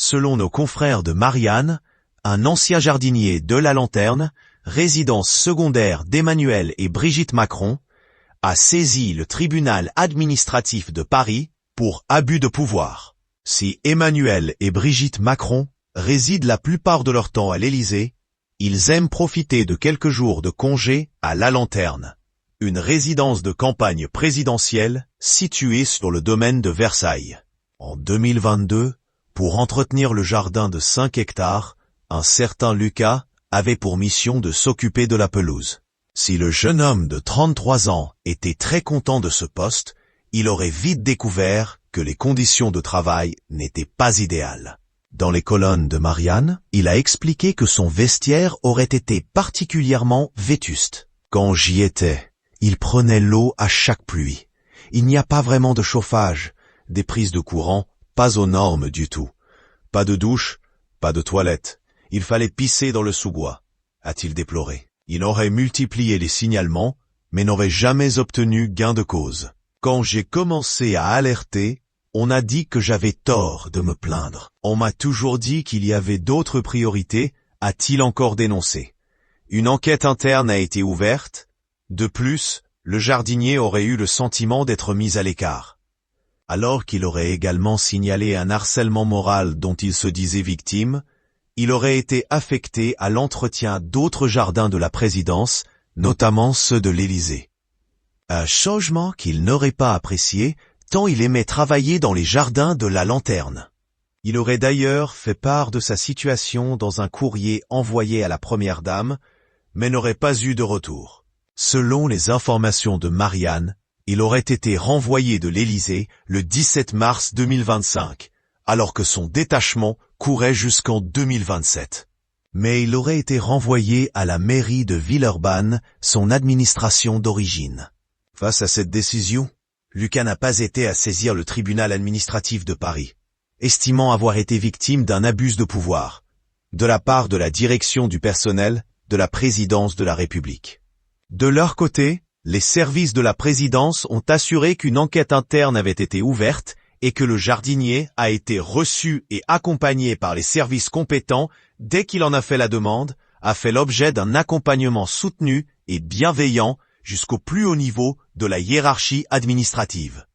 Selon nos confrères de Marianne, un ancien jardinier de la Lanterne, résidence secondaire d'Emmanuel et Brigitte Macron, a saisi le tribunal administratif de Paris pour abus de pouvoir. Si Emmanuel et Brigitte Macron résident la plupart de leur temps à l'Élysée, ils aiment profiter de quelques jours de congé à la Lanterne, une résidence de campagne présidentielle située sur le domaine de Versailles. En 2022, pour entretenir le jardin de 5 hectares, un certain Lucas avait pour mission de s'occuper de la pelouse. Si le jeune homme de 33 ans était très content de ce poste, il aurait vite découvert que les conditions de travail n'étaient pas idéales. Dans les colonnes de Marianne, il a expliqué que son vestiaire aurait été particulièrement vétuste. Quand j'y étais, il prenait l'eau à chaque pluie. Il n'y a pas vraiment de chauffage, des prises de courant, pas aux normes du tout. Pas de douche, pas de toilette. Il fallait pisser dans le sous-bois, a-t-il déploré. Il aurait multiplié les signalements, mais n'aurait jamais obtenu gain de cause. Quand j'ai commencé à alerter, on a dit que j'avais tort de me plaindre. On m'a toujours dit qu'il y avait d'autres priorités, a-t-il encore dénoncé. Une enquête interne a été ouverte. De plus, le jardinier aurait eu le sentiment d'être mis à l'écart. Alors qu'il aurait également signalé un harcèlement moral dont il se disait victime, il aurait été affecté à l'entretien d'autres jardins de la présidence, notamment ceux de l'Élysée. Un changement qu'il n'aurait pas apprécié, tant il aimait travailler dans les jardins de la Lanterne. Il aurait d'ailleurs fait part de sa situation dans un courrier envoyé à la première dame, mais n'aurait pas eu de retour. Selon les informations de Marianne, il aurait été renvoyé de l'Élysée le 17 mars 2025, alors que son détachement courait jusqu'en 2027. Mais il aurait été renvoyé à la mairie de Villeurbanne, son administration d'origine. Face à cette décision, Lucas n'a pas été à saisir le tribunal administratif de Paris, estimant avoir été victime d'un abus de pouvoir, de la part de la direction du personnel de la présidence de la République. De leur côté, les services de la présidence ont assuré qu'une enquête interne avait été ouverte et que le jardinier a été reçu et accompagné par les services compétents dès qu'il en a fait la demande, a fait l'objet d'un accompagnement soutenu et bienveillant jusqu'au plus haut niveau de la hiérarchie administrative.